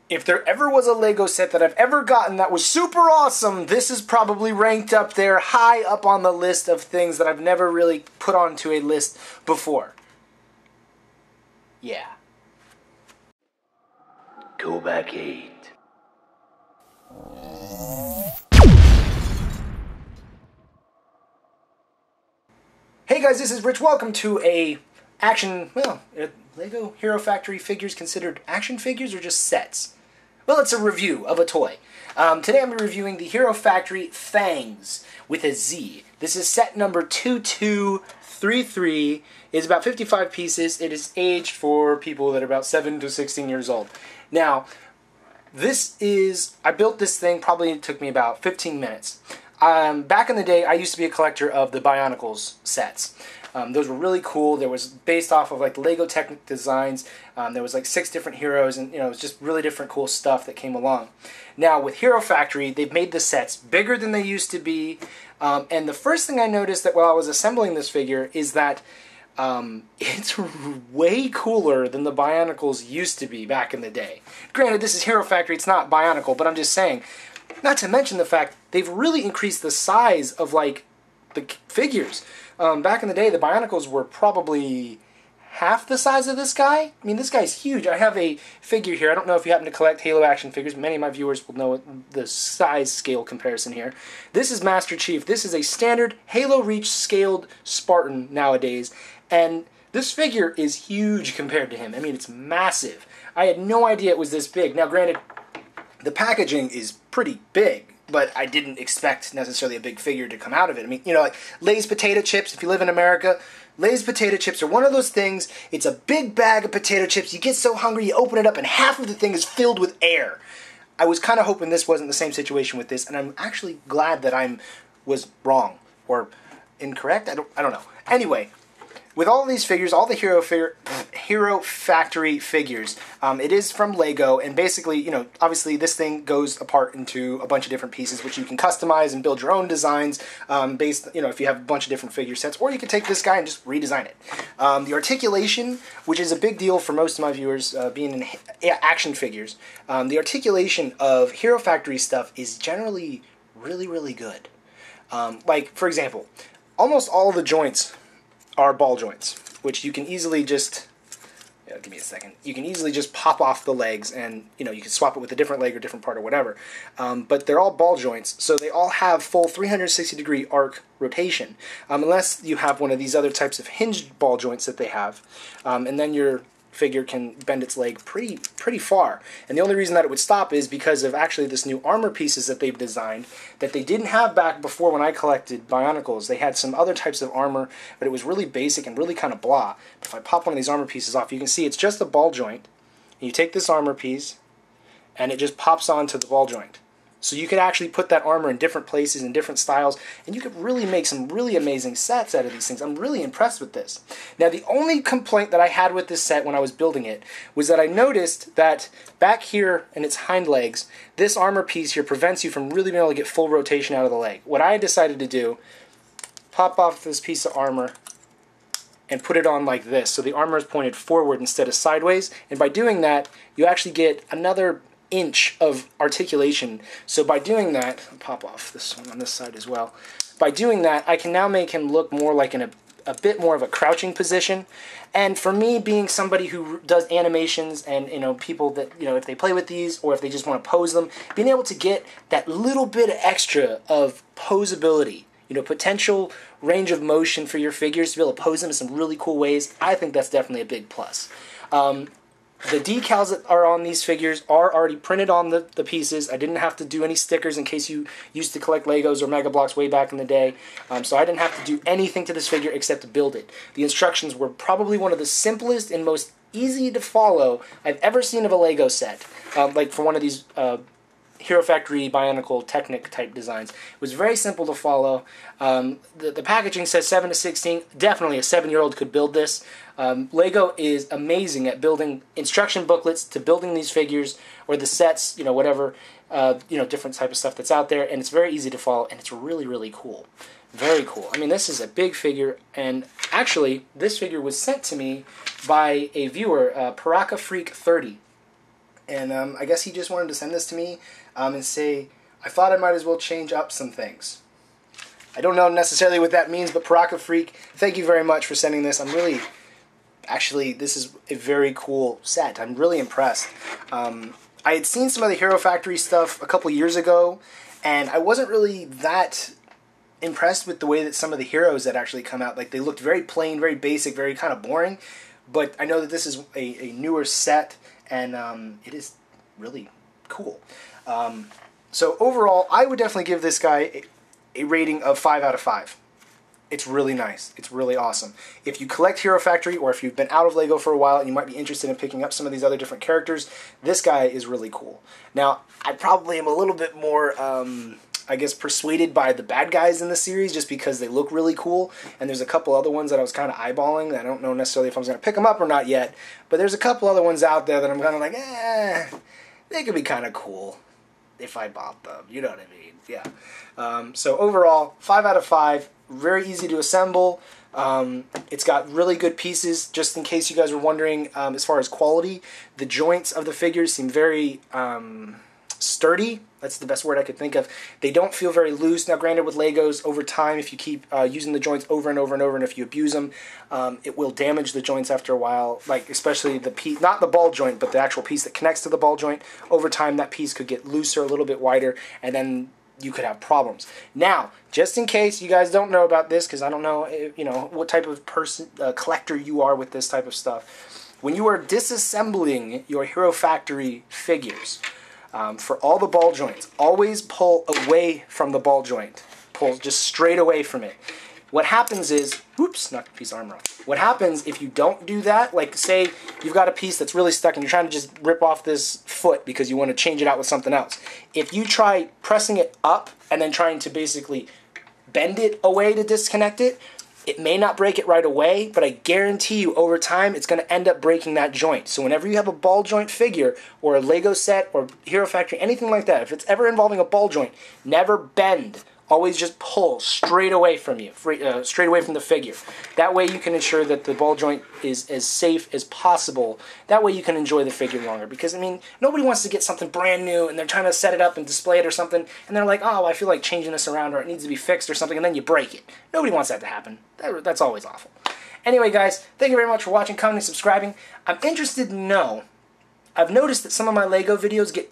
If there ever was a Lego set that I've ever gotten that was super awesome, this is probably ranked up there, high up on the list of things that I've never really put onto a list before. Yeah. KoBaC 8. Hey guys, this is Rich. Welcome to a Lego Hero Factory figures considered action figures or just sets? Well, it's a review of a toy. Today I'm reviewing the Hero Factory Fangz with a Z. This is set number 2233. It's about 55 pieces. It is aged for people that are about 7 to 16 years old. Now, I built this thing, probably took me about 15 minutes. Back in the day, I used to be a collector of the Bionicles sets. Those were really cool. There was based off of like Lego Technic designs. There was like 6 different heroes, and it was just really different cool stuff that came along. Now with Hero Factory, they've made the sets bigger than they used to be. And the first thing I noticed that while I was assembling this figure is that it's way cooler than the Bionicles used to be back in the day. Granted, this is Hero Factory, it's not Bionicle, but I'm just saying, not to mention the fact they've really increased the size of like the figures. Back in the day, the Bionicles were probably half the size of this guy. I mean, this guy's huge. I have a figure here. I don't know if you happen to collect Halo action figures. Many of my viewers will know the size scale comparison here. This is Master Chief. This is a standard Halo Reach scaled Spartan nowadays. And this figure is huge compared to him. I mean, it's massive. I had no idea it was this big. Now, granted, the packaging is pretty big, but I didn't expect necessarily a big figure to come out of it. I mean, like Lay's potato chips, if you live in America, Lay's potato chips are one of those things. It's a big bag of potato chips. You get so hungry, you open it up, and half of the thing is filled with air. I was kind of hoping this wasn't the same situation with this, and I'm actually glad that I was wrong or incorrect. I don't know. Anyway, with all of these figures, all the Hero Factory figures, it is from Lego, and basically, obviously this thing goes apart into a bunch of different pieces, which you can customize and build your own designs based, if you have a bunch of different figure sets, or you can take this guy and just redesign it. The articulation, which is a big deal for most of my viewers, being in action figures, the articulation of Hero Factory stuff is generally really, really good. Like, for example, almost all the joints are ball joints, which you can easily just, give me a second, you can easily just pop off the legs, and you can swap it with a different leg or different part or whatever. But they're all ball joints, so they all have full 360-degree arc rotation, unless you have one of these other types of hinged ball joints that they have, and then your figure can bend its leg pretty far. And the only reason that it would stop is because of actually this new armor pieces that they've designed that they didn't have back before when I collected Bionicles. They had some other types of armor, but it was really basic and really kind of blah. But if I pop one of these armor pieces off, you can see it's just a ball joint. And you take this armor piece, and it just pops onto the ball joint. So you could actually put that armor in different places, in different styles, and you could really make some really amazing sets out of these things. I'm really impressed with this. Now, the only complaint that I had with this set when I was building it was that I noticed that back here in its hind legs, this armor piece here prevents you from really being able to get full rotation out of the leg. What I decided to do, pop off this piece of armor and put it on like this, so the armor is pointed forward instead of sideways, and by doing that, you actually get another inch of articulation. So by doing that, I'll pop off this one on this side as well. By doing that, I can now make him look more like in a bit more of a crouching position. And for me, being somebody who does animations and people that if they play with these or if they just want to pose them, being able to get that little bit of extra of posability, potential range of motion for your figures to be able to pose them in some really cool ways, I think that's definitely a big plus. The decals that are on these figures are already printed on the pieces. I didn't have to do any stickers in case you used to collect Legos or Mega Bloks way back in the day. So I didn't have to do anything to this figure except to build it. The instructions were probably one of the simplest and most easy to follow I've ever seen of a Lego set. Like for one of these Hero Factory Bionicle Technic type designs. It was very simple to follow. The packaging says 7 to 16. Definitely a 7-year-old could build this. Lego is amazing at building instruction booklets to building these figures or the sets, whatever, different type of stuff that's out there, and it's very easy to follow, and it's really, really cool. Very cool. I mean, this is a big figure, and actually, this figure was sent to me by a viewer, Paraka Freak 30. and I guess he just wanted to send this to me and say, I thought I might as well change up some things. I don't know necessarily what that means, but Paraka Freak, thank you very much for sending this. I'm really, actually, this is a very cool set. I'm really impressed. I had seen some of the Hero Factory stuff a couple years ago, and I wasn't really that impressed with the way that some of the heroes that actually come out. Like, they looked very plain, very basic, very kind of boring. But I know that this is a newer set, and it is really cool. So overall, I would definitely give this guy a rating of 5 out of 5. It's really nice. It's really awesome. If you collect Hero Factory, or if you've been out of LEGO for a while and you might be interested in picking up some of these other different characters, this guy is really cool. Now, I probably am a little bit more, I guess, persuaded by the bad guys in the series just because they look really cool. And there's a couple other ones that I was kind of eyeballing that I don't know necessarily if I was going to pick them up or not yet. But there's a couple other ones out there that I'm kind of like, they could be kind of cool if I bought them. You know what I mean? Yeah. So overall, 5 out of 5. Very easy to assemble. It's got really good pieces. Just in case you guys were wondering, as far as quality, the joints of the figures seem very sturdy. That's the best word I could think of. They don't feel very loose. Now, granted, with Legos, over time, if you keep using the joints over and over and over, and if you abuse them, it will damage the joints after a while. Like, especially the piece, not the ball joint, but the actual piece that connects to the ball joint. Over time, that piece could get looser, a little bit wider, and then you could have problems. Now, just in case you guys don't know about this, because I don't know, what type of person, collector you are with this type of stuff. When you are disassembling your Hero Factory figures, for all the ball joints, always pull away from the ball joint. Pull just straight away from it. What happens is, whoops, knocked a piece of armor off. What happens if you don't do that, like say you've got a piece that's really stuck and you're trying to just rip off this foot because you want to change it out with something else. If you try pressing it up and then trying to basically bend it away to disconnect it, it may not break it right away, but I guarantee you over time it's going to end up breaking that joint. So whenever you have a ball joint figure or a Lego set or Hero Factory, anything like that, if it's ever involving a ball joint, never bend. Always just pull straight away from you, straight away from the figure. That way you can ensure that the ball joint is as safe as possible. That way you can enjoy the figure longer. Because, I mean, nobody wants to get something brand new and they're trying to set it up and display it or something, and they're like, oh, I feel like changing this around or it needs to be fixed or something, and then you break it. Nobody wants that to happen. That's always awful. Anyway, guys, thank you very much for watching, commenting, subscribing. I'm interested to know, I've noticed that some of my LEGO videos get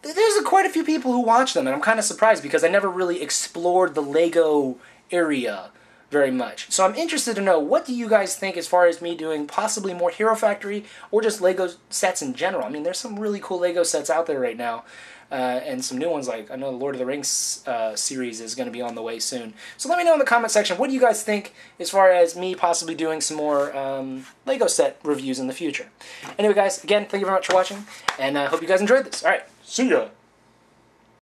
there's quite a few people who watch them, and I'm kind of surprised because I never really explored the LEGO area very much. So I'm interested to know, what do you guys think as far as me doing possibly more Hero Factory or just LEGO sets in general? I mean, there's some really cool LEGO sets out there right now, and some new ones, like I know the Lord of the Rings series is going to be on the way soon. So let me know in the comment section, what do you guys think as far as me possibly doing some more LEGO set reviews in the future? Anyway, guys, again, thank you very much for watching, and I hope you guys enjoyed this. All right. See ya!